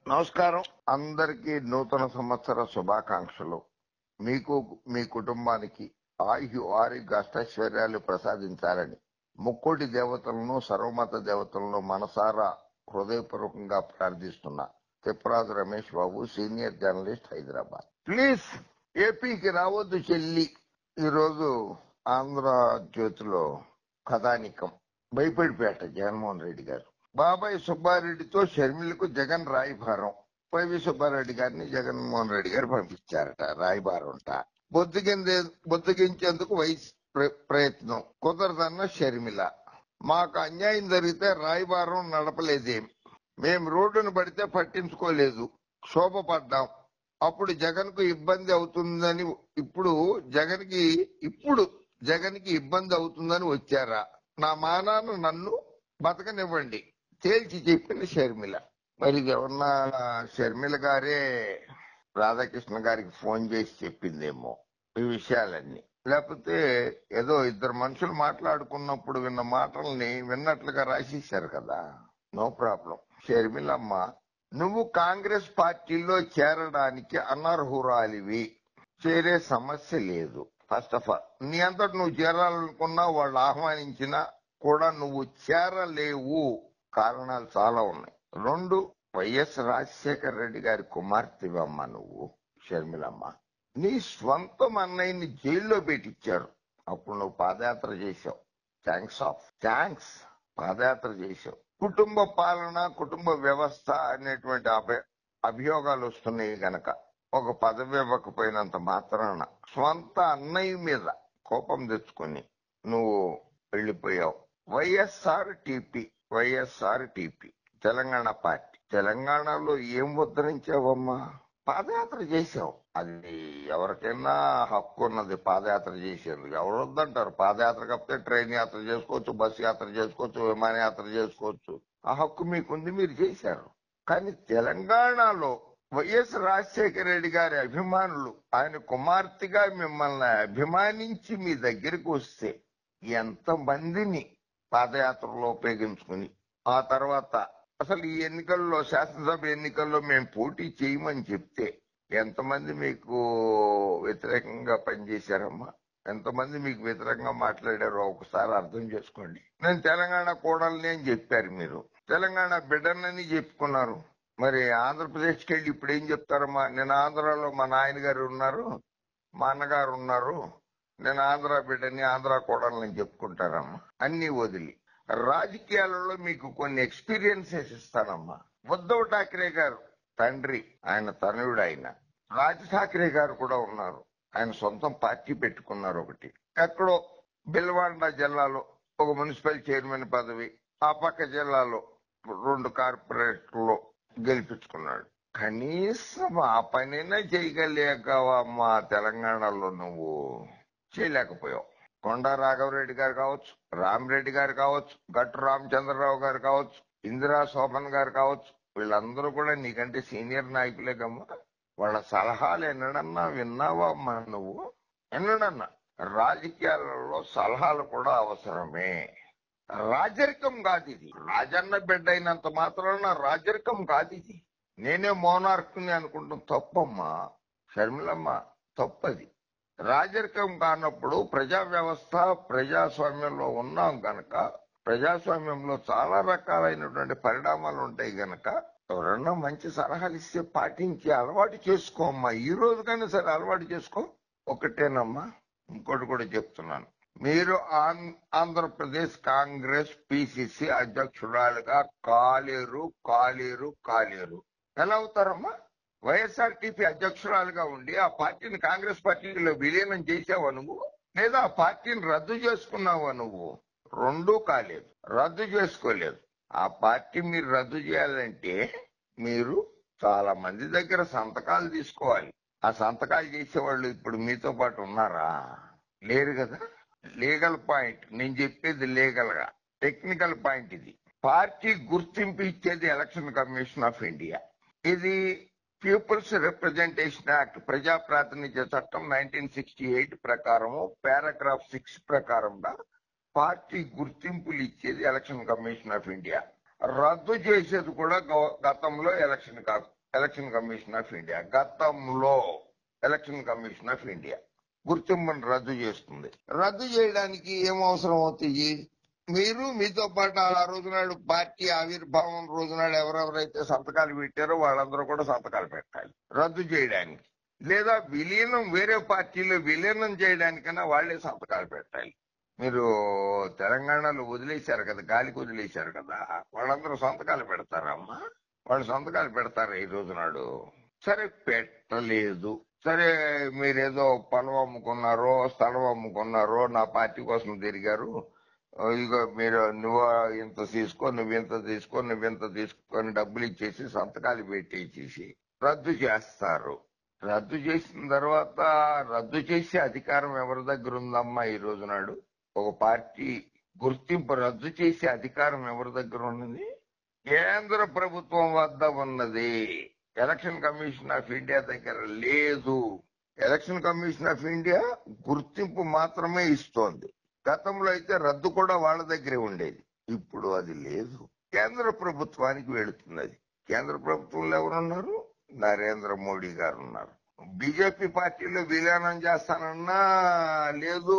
నమస్కారం. అందరికీ నూతన సంవత్సర శుభాకాంక్షలు. మీకు మీ కుటుంబానికి ఆరోగ్య అష్టైశ్వర్యాలు ప్రసాదించాలని ముక్కోటి దేవతలను సర్వమత దేవతలను మనసారా హృదయపూర్వకంగా ప్రార్థిస్తున్నా. Tipparaju Ramesh Babu, senior journalist, Hyderabad. Please ఏపీకి రావద్దు చెల్లి. ఈరోజు ఆంధ్రజ్యోతిలో కథానికం. బైపడిపేట జగన్మోహన్ రెడ్డి గారు బాబాయ్ సుబ్బారెడ్డితో షర్మిలకు జగన్ రాయబారం. వైవి సుబ్బారెడ్డి గారిని జగన్మోహన్ రెడ్డి గారు పంపించారట రాయబారంట. బొద్దుగించేందుకు ప్రయత్నం కుదరదన్న షర్మిల. మాకు అన్యాయం జరిగితే రాయబారం నడపలేదేం, మేం రోడ్డును పడితే పట్టించుకోలేదు, శోభపడ్డాం. అప్పుడు జగన్ కు ఇబ్బంది అవుతుందని ఇప్పుడు జగన్ కి ఇబ్బంది అవుతుందని వచ్చారా? నా మానాన్ని నన్ను బతకనివ్వండి తేల్చి చెప్పింది షర్మిల. మరి ఇది ఎవరన్నా షర్మిల గారే రాధాకృష్ణ గారికి ఫోన్ చేసి చెప్పిందేమో ఈ విషయాలన్నీ, లేకపోతే ఏదో ఇద్దరు మనుషులు మాట్లాడుకున్నప్పుడు విన్న మాటల్ని విన్నట్లుగా రాసేశారు కదా. No problem. షర్మిలమ్మ, నువ్వు కాంగ్రెస్ పార్టీలో చేరడానికి అనర్హురాలివి. చేరే సమస్య లేదు. ఫస్ట్ ఆఫ్ ఆల్ నీ అంతటి నువ్వు చేరాలనుకున్నా వాళ్ళు ఆహ్వానించినా కూడా నువ్వు చేరలేవు. కారణాలు చాలా ఉన్నాయి. 2, వైఎస్ రాజశేఖర రెడ్డి గారి కుమార్తెవమ్మ నువ్వు షర్మిలమ్మ. నీ స్వంతం అన్నయ్యని జైల్లో పెట్టించారు. అప్పుడు నువ్వు పాదయాత్ర చేశావు. థ్యాంక్స్ పాదయాత్ర చేశావు. కుటుంబ పాలన, కుటుంబ వ్యవస్థ అనేటువంటి అభియోగాలు వస్తున్నాయి గనక ఒక పదవి ఇవ్వకపోయినంత మాత్రాన స్వంత అన్నయ్య మీద కోపం తెచ్చుకొని నువ్వు వెళ్లిపోయావు. YSR TP Telangana party. తెలంగాణలో ఏం ఉద్ధరించావమ్మా? పాదయాత్ర చేశావు. అది ఎవరికైనా హక్కు ఉన్నది పాదయాత్ర చేసేందుకు. ఎవరు వద్దంటారు? పాదయాత్ర కాకపోతే ట్రైన్ యాత్ర చేసుకోవచ్చు, బస్సు యాత్ర చేసుకోవచ్చు, విమానయాత్ర చేసుకోవచ్చు. ఆ హక్కు మీకుంది, మీరు చేశారు. కానీ తెలంగాణలో వైఎస్ రాజశేఖర రెడ్డి గారి అభిమానులు ఆయన కుమార్తెగా మిమ్మల్ని అభిమానించి మీ దగ్గరికి వస్తే ఎంతమందిని పాదయాత్రలో ఉపయోగించుకుని ఆ తర్వాత అసలు ఈ ఎన్నికల్లో, శాసనసభ ఎన్నికల్లో మేము పోటీ చేయమని చెప్తే ఎంతమంది మీకు వ్యతిరేకంగా పనిచేశారమ్మా? ఎంతమంది మీకు వ్యతిరేకంగా మాట్లాడారో ఒకసారి అర్థం చేసుకోండి. నేను తెలంగాణ కోడల్ని అని చెప్పారు, మీరు తెలంగాణ బిడ్డనని చెప్పుకున్నారు. మరి ఆంధ్రప్రదేశ్కి వెళ్ళి ఇప్పుడు ఏం చెప్తారమ్మా? నేను ఆంధ్రాలో మా నాయన గారు ఉన్నారు, మా అన్నగారు ఉన్నారు, నేను ఆంధ్ర బిడ్డని, ఆంధ్ర కోడల్ని చెప్పుకుంటారమ్మా. అన్ని వదిలి రాజకీయాలలో మీకు కొన్ని ఎక్స్పీరియన్సెస్ ఇస్తానమ్మా. ఉద్ధవ్ ఠాక్రే గారు తండ్రి, ఆయన తనయుడు. ఆయన రాజ్ ఠాక్రే గారు కూడా ఉన్నారు. ఆయన సొంతం పార్టీ పెట్టుకున్నారు ఒకటి. ఎక్కడో బిల్వాండా జిల్లాలో ఒక మున్సిపల్ చైర్మన్ పదవి, ఆ పక్క జిల్లాలో 2 కార్పొరేట్లో గెలిపించుకున్నాడు. కనీసం ఆ పనైనా చేయగలిగావమ్మా? తెలంగాణలో నువ్వు చేయలేకపోయావు. కొండా రాఘవరెడ్డి గారు కావచ్చు, రామిరెడ్డి గారు కావచ్చు, గట్టు రామచంద్రరావు గారు కావచ్చు, ఇందిరా శోభన్ గారు కావచ్చు, వీళ్ళందరూ కూడా నీకంటే సీనియర్ నాయకులే గమ్మా. వాళ్ళ సలహాలు ఎన్నడన్నా విన్నావా అమ్మా నువ్వు? ఎన్నడన్నా? రాజకీయాలలో సలహాలు కూడా అవసరమే. రాజరికం కాదు ఇది. రాజన్న బిడ్డ అయినంత మాత్రాన రాజరికం కాదు ఇది. నేనే మోనార్క్ని అనుకుంటాం. తప్పమ్మా షర్మిలమ్మ, తప్పది. రాజరికం కానప్పుడు ప్రజా వ్యవస్థ, ప్రజాస్వామ్యంలో ఉన్నాం గనక, ప్రజాస్వామ్యంలో చాలా రకాలైనటువంటి పరిణామాలు ఉంటాయి గనక ఎవరన్నా మంచి సలహాలు ఇస్తే పాటించి అలవాటు చేసుకోమ్మా. ఈ రోజుకైనా సరే అలవాటు చేసుకో. ఒకటేనమ్మా, ఇంకోటి కూడా చెప్తున్నాను. మీరు ఆంధ్రప్రదేశ్ కాంగ్రెస్ పిసిసి అధ్యక్షురాలుగా కాలేరు. ఎలా అవుతారమ్మా? వైఎస్ఆర్టీపీ అధ్యక్షురాలుగా ఉండి ఆ పార్టీని కాంగ్రెస్ పార్టీలో విలీనం చేసావా నువ్వు? లేదా ఆ పార్టీని రద్దు చేసుకున్నావా నువ్వు? 2 కాలేదు, రద్దు చేసుకోలేదు. ఆ పార్టీ మీరు రద్దు చేయాలంటే మీరు చాలా మంది దగ్గర సంతకాలు తీసుకోవాలి. ఆ సంతకాలు చేసేవాళ్ళు ఇప్పుడు మీతో పాటు ఉన్నారా? లేరు కదా. లీగల్ పాయింట్ నేను చెప్పేది, లీగల్ గా. టెక్నికల్ పాయింట్ ఇది. పార్టీ గుర్తింపు ఇచ్చేది ఎలక్షన్ కమిషన్ ఆఫ్ ఇండియా. ఇది పీపుల్స్ రిప్రజెంటేషన్ యాక్ట్, ప్రజా ప్రాతినిధ్య చట్టం 1968 ప్రకారము పారాగ్రాఫ్ 6 ప్రకారంగా పార్టీ గుర్తింపులు ఇచ్చేది ఎలక్షన్ కమిషన్ ఆఫ్ ఇండియా. రద్దు చేసేది కూడా గతంలో ఎలక్షన్ కమిషన్ ఆఫ్ ఇండియా, గతంలో ఎలక్షన్ కమిషన్ ఆఫ్ ఇండియా గుర్తింపును రద్దు చేస్తుంది. రద్దు చేయడానికి ఏం అవసరం అవుతాయి? మీరు మీతో పాటు ఆ రోజు నాడు పార్టీ ఆవిర్భావం రోజు నాడు ఎవరెవరైతే సంతకాలు పెట్టారో వాళ్ళందరూ కూడా సంతకాలు పెట్టాలి రద్దు చేయడానికి. లేదా విలీనం, వేరే పార్టీలో విలీనం చేయడానికైనా వాళ్లే సంతకాలు పెట్టాలి. మీరు తెలంగాణలో వదిలేశారు కదా, గాలికి వదిలేశారు కదా, వాళ్ళందరూ సంతకాలు పెడతారమ్మా? వాళ్ళు సంతకాలు పెడతారు ఈ రోజు నాడు? సరే పెట్టలేదు, సరే మీరేదో పొలం అమ్ముకున్నారో స్థలం అమ్ముకున్నారో నా పార్టీ కోసం తిరిగారు, ఇదిగో మీరు నువ్వు ఇంత తీసుకో, నువ్వింత తీసుకో, నువ్వింత తీసుకొని డబ్బులు ఇచ్చేసి సంతకాలు పెట్టేసి రద్దు చేస్తారు. రద్దు చేసిన తర్వాత రద్దు చేసే అధికారం ఎవరి దగ్గర ఉందమ్మా ఈ రోజు నాడు? ఒక పార్టీ గుర్తింపు రద్దు చేసే అధికారం ఎవరి దగ్గర ఉన్నది? కేంద్ర ప్రభుత్వం వద్ద ఉన్నది. ఎలక్షన్ కమిషన్ ఆఫ్ ఇండియా దగ్గర లేదు. ఎలక్షన్ కమిషన్ ఆఫ్ ఇండియా గుర్తింపు మాత్రమే ఇస్తోంది. గతంలో అయితే రద్దు కూడా వాళ్ళ దగ్గరే ఉండేది, ఇప్పుడు అది లేదు, కేంద్ర ప్రభుత్వానికి వెళుతుంది. అది కేంద్ర ప్రభుత్వంలో ఎవరున్నారు? నరేంద్ర మోడీ గారు ఉన్నారు. బీజేపీ పార్టీలో విలీనం చేస్తానన్నా లేదు,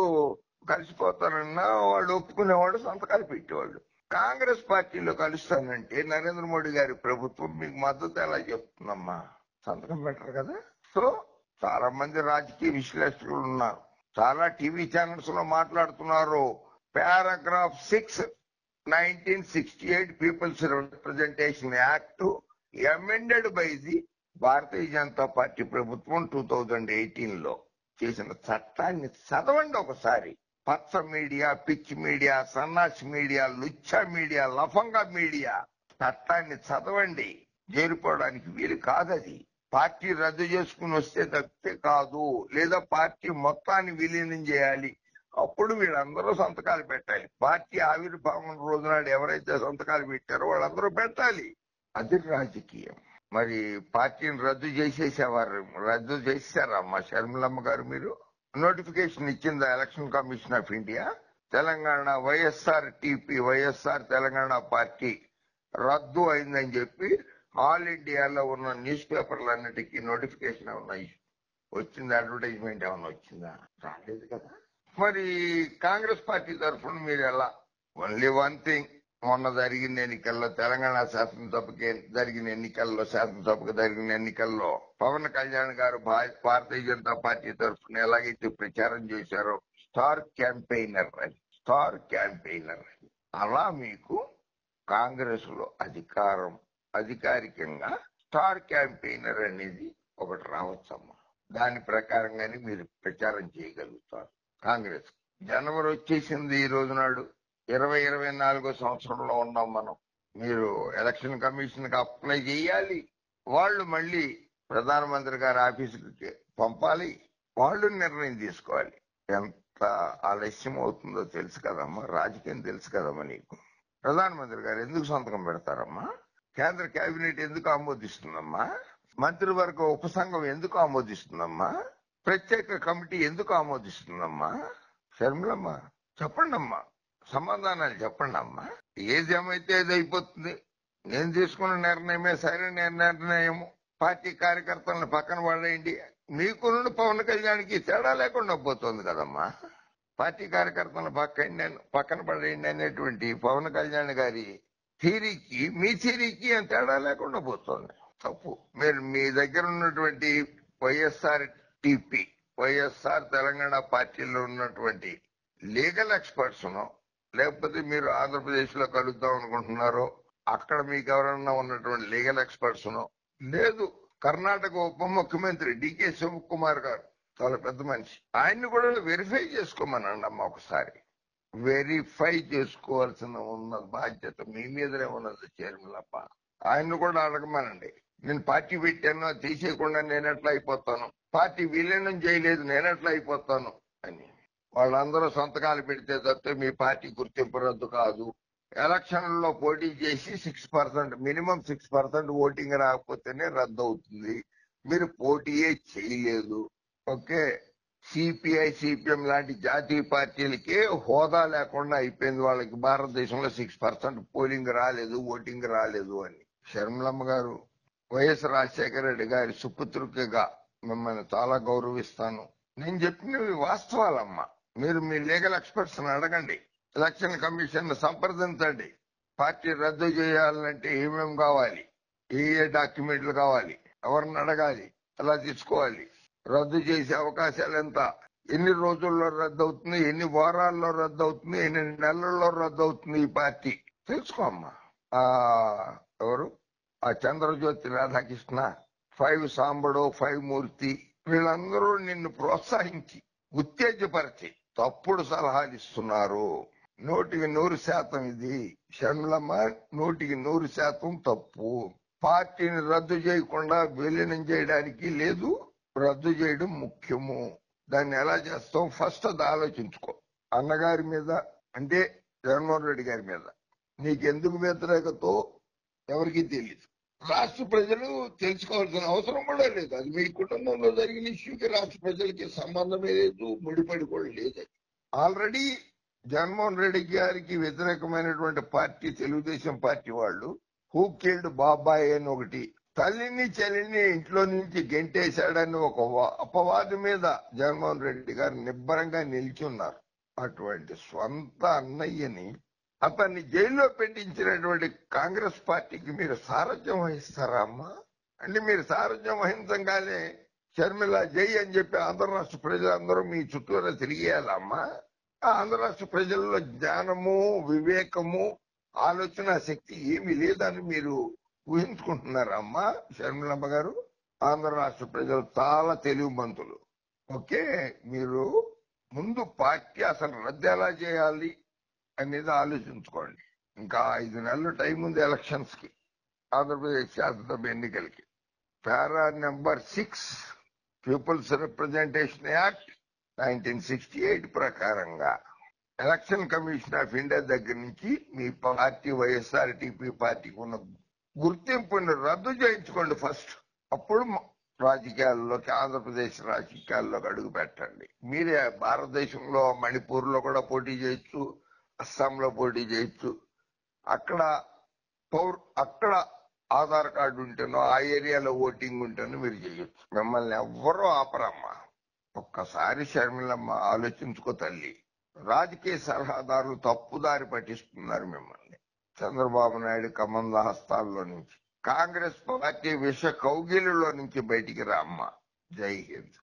కలిసిపోతానన్నా వాళ్ళు ఒప్పుకునేవాడు, సంతకాలు పెట్టేవాళ్ళు. కాంగ్రెస్ పార్టీలో కలుస్తానంటే నరేంద్ర మోడీ గారి ప్రభుత్వం మీకు మద్దతు ఎలా చెప్తుందమ్మా? సంతకం పెట్టరు కదా. సో చాలా మంది రాజకీయ విశ్లేషకులు ఉన్నారు, చాలా టీవీ ఛానల్స్ లో మాట్లాడుతున్నారు. Paragraph 6 1968 peoples representation act amended by the Bharatiya Janata party ప్రభుత్వం 2018 లో చేసిన చట్టాన్ని చదవండి ఒకసారి. పచ్చ మీడియా, పిచ్చి మీడియా, సన్నాసి మీడియా, లుచ్చా మీడియా, లఫంగా మీడియా చట్టాన్ని చదవండి. చేరుకోవడానికి వీలు కాదది. పార్టీ రద్దు చేసుకుని వస్తే తప్పితే కాదు, లేదా పార్టీ మొత్తాన్ని విలీనం చేయాలి, అప్పుడు వీళ్ళందరూ సంతకాలు పెట్టాలి. పార్టీ ఆవిర్భావం రోజు నాడు ఎవరైతే సంతకాలు పెట్టారో వాళ్ళందరూ పెట్టాలి. అది రాజకీయం. మరి పార్టీని రద్దు చేసేసారమ్మా షర్మిలమ్మ గారు? మీరు నోటిఫికేషన్ ఇచ్చిందా election commission of India? Telangana YSR Telangana party రద్దు అయిందని చెప్పి ఆల్ ఇండియాలో ఉన్న న్యూస్ పేపర్లన్నిటికీ నోటిఫికేషన్ ఏమన్నా వచ్చిందా? అడ్వర్టైజ్మెంట్ ఏమన్నా వచ్చిందా? రాలేదు కదా. మరి కాంగ్రెస్ పార్టీ తరఫున మీరు ఎలా? ఓన్లీ వన్ థింగ్, మొన్న జరిగిన ఎన్నికల్లో, తెలంగాణ శాసనసభకు జరిగిన ఎన్నికల్లో పవన్ కళ్యాణ్ గారు భారతీయ జనతా పార్టీ తరఫున ఎలాగైతే ప్రచారం చేశారో స్టార్ క్యాంపెయినర్ అని, అలా మీకు కాంగ్రెస్ లో అధికారికంగా స్టార్ క్యాంపెయినర్ అనేది ఒకటి రావచ్చమ్మా. దాని ప్రకారంగానే మీరు ప్రచారం చేయగలుగుతారు. కాంగ్రెస్ జనవరి వచ్చేసింది ఈ రోజు నాడు, 2024 సంవత్సరంలో ఉన్నాం మనం. మీరు ఎలక్షన్ కమిషన్ కి అప్లై చేయాలి, వాళ్ళు మళ్ళీ ప్రధానమంత్రి గారి ఆఫీసుకి పంపాలి, వాళ్ళు నిర్ణయం తీసుకోవాలి. ఎంత ఆలస్యం అవుతుందో తెలుసు కదమ్మా, రాజకీయం తెలుసు కదమ్మా నీకు. ప్రధానమంత్రి గారు ఎందుకు సంతకం పెడతారమ్మా? కేంద్ర కేబినెట్ ఎందుకు ఆమోదిస్తుందమ్మా? మంత్రివర్గ ఉపసంఘం ఎందుకు ఆమోదిస్తుందమ్మా? ప్రత్యేక కమిటీ ఎందుకు ఆమోదిస్తుందమ్మా? షర్మిలమ్మ చెప్పండి అమ్మా, సమాధానాలు చెప్పండి అమ్మా. ఏది ఏమైతే ఏది అయిపోతుంది. నేను తీసుకున్న నిర్ణయమే సరైన నిర్ణయము. పార్టీ కార్యకర్తలను పక్కన పడేయండి. మీకు నుండి పవన్ కళ్యాణ్కి తేడా లేకుండా పోతుంది కదమ్మా. పార్టీ కార్యకర్తలను పక్కన పడేయండి అనేటువంటి పవన్ కళ్యాణ్ గారి థీరీకి మీ థీరీకి ఏం తేడా లేకుండా పోతుంది. తప్పు. మీరు మీ దగ్గర ఉన్నటువంటి వైఎస్ఆర్ తెలంగాణ పార్టీలో ఉన్నటువంటి లీగల్ ఎక్స్పర్ట్స్ లేకపోతే మీరు ఆంధ్రప్రదేశ్ లో కలుద్దాం అనుకుంటున్నారో అక్కడ మీకు ఎవరన్నా ఉన్నటువంటి లీగల్ ఎక్స్పర్ట్స్ లేదు, కర్ణాటక ఉప ముఖ్యమంత్రి డికే శివకుమార్ గారు చాలా పెద్ద మనిషి, ఆయన్ని కూడా వెరిఫై చేసుకోమనండి అమ్మ. ఒకసారి వెరిఫై చేసుకోవాల్సిన ఉన్న బాధ్యత మీ మీదనే ఉన్నది చైర్మలప్ప. ఆయన్ని కూడా అడగమనండి. నేను పార్టీ పెట్టాను, అది తీసేయకుండా నేనెట్లా అయిపోతాను, పార్టీ విలీనం చేయలేదు నేనెట్లా అయిపోతాను అని. వాళ్ళందరూ సంతకాలు పెడితే తప్పితే మీ పార్టీ గుర్తింపు రద్దు కాదు. ఎలక్షన్లలో పోటీ చేసి 6%, మినిమం 6% ఓటింగ్ రాకపోతేనే రద్దు అవుతుంది. మీరు పోటీయే చేయలేదు. ఓకే, సిపిఐ సిపిఎం లాంటి జాతీయ పార్టీలకే హోదా లేకుండా అయిపోయింది. వాళ్ళకి భారతదేశంలో 6% పోలింగ్ రాలేదు, ఓటింగ్ రాలేదు అని. షర్మిలమ్మ గారు, వైఎస్ రాజశేఖర రెడ్డి గారి సుపుత్రికగా మిమ్మల్ని చాలా గౌరవిస్తాను. నేను చెప్పినవి వాస్తవాలమ్మా. మీరు మీ లీగల్ ఎక్స్పర్ట్స్ అడగండి, ఎలక్షన్ కమిషన్ సంప్రదించండి. పార్టీ రద్దు చేయాలంటే ఏమేమి కావాలి, ఏ డాక్యుమెంట్లు కావాలి, ఎవరిని అడగాలి, ఎలా తీసుకోవాలి, రద్దు చేసే అవకాశాలు ఎంత, ఎన్ని రోజుల్లో రద్దు అవుతుంది, ఎన్ని వారాల్లో రద్దు అవుతుంది, ఎన్ని నెలల్లో రద్దు అవుతుంది ఈ పార్టీ తెలుసుకోమ్మా. ఆ ఎవరు ఆ చంద్రజ్యోతి రాధాకృష్ణ, 5 సాంబడు, 5 మూర్తి, వీళ్ళందరూ నిన్ను ప్రోత్సహించి ఉత్తేజపరిచి తప్పుడు సలహాలు ఇస్తున్నారు. 100% ఇది షర్మిలమ్మ, 100% తప్పు. పార్టీని రద్దు చేయకుండా విలీనం చేయడానికి లేదు, రద్దు చేయడం ముఖ్యము. దాన్ని ఎలా చేస్తాం ఫస్ట్ అది ఆలోచించుకో. అన్నగారి మీద అంటే జగన్మోహన్ రెడ్డి గారి మీద నీకెందుకు వ్యతిరేకతో ఎవరికీ తెలియదు. రాష్ట్ర ప్రజలు తెలుసుకోవాల్సిన అవసరం కూడా లేదు. అది మీ కుటుంబంలో జరిగిన ఇష్యూకి రాష్ట్ర ప్రజలకి సంబంధమే లేదు, ముడిపడి కూడా లేదు. ఆల్రెడీ జగన్మోహన్ రెడ్డి గారికి వ్యతిరేకమైనటువంటి పార్టీ తెలుగుదేశం పార్టీ వాళ్ళు హూ కిల్డ్ బాబాయ్ అని ఒకటి, తల్లిని చెల్లిని ఇంట్లో నుంచి గెంటేశాడని ఒక అపవాదు మీద జగన్మోహన్ రెడ్డి గారు నిబ్బరంగా నిలిచి ఉన్నారు. అటువంటి స్వంత అన్నయ్యని అతన్ని జైల్లో పెట్టించినటువంటి కాంగ్రెస్ పార్టీకి మీరు సారథ్యం వహిస్తారా అమ్మా? అంటే మీరు సారథ్యం వహించగానే షర్మిల జై అని చెప్పి ఆంధ్ర రాష్ట్ర ప్రజలందరూ మీ చుట్టూరా తిరిగేయాలమ్మా? ఆ ఆంధ్ర రాష్ట్ర ప్రజల్లో జ్ఞానము, వివేకము, ఆలోచన శక్తి ఏమీ లేదని మీరు ఊహించుకుంటున్నారమ్మా? షర్మిలమ్మ గారు, ఆంధ్ర రాష్ట్ర ప్రజలు చాలా తెలివిమంతులు. ఓకే, మీరు ముందు పార్టీ అసలు రద్దు ఎలా చేయాలి అనేది ఆలోచించుకోండి. ఇంకా 5 నెలలు టైం ఉంది ఎలక్షన్స్ కి, ఆంధ్రప్రదేశ్ శాసనసభ ఎన్నికలకి. పారా నెంబర్ 6 పీపుల్స్ రిప్రజెంటేషన్ యాక్ట్ 1968 ప్రకారంగా ఎలక్షన్ కమిషన్ ఆఫ్ ఇండియా దగ్గర నుంచి మీ పార్టీ వైఎస్ఆర్టీపీ పార్టీకి ఉన్న గుర్తింపుని రద్దు చేయించుకోండి ఫస్ట్. అప్పుడు రాజకీయాల్లోకి, ఆంధ్రప్రదేశ్ రాజకీయాల్లోకి అడుగు పెట్టండి. మీరే భారతదేశంలో మణిపూర్ లో కూడా పోటీ చేయొచ్చు, అస్సాంలో పోటీ చేయొచ్చు. అక్కడ అక్కడ ఆధార్ కార్డు ఉంటేనో, ఆ ఏరియాలో ఓటింగ్ ఉంటేనో మీరు చేయొచ్చు. మిమ్మల్ని ఎవ్వరూ ఆపరమ్మా. ఒక్కసారి షర్మిలమ్మ ఆలోచించుకో తల్లి. రాజకీయ సలహాదారులు తప్పుదారి పట్టిస్తున్నారు మిమ్మల్ని. చంద్రబాబు నాయుడు కమంద హస్తాల్లో నుంచి, కాంగ్రెస్ పార్టీ విష కౌగిలిలో నుంచి బయటికి రామ్మా. జై హింద్.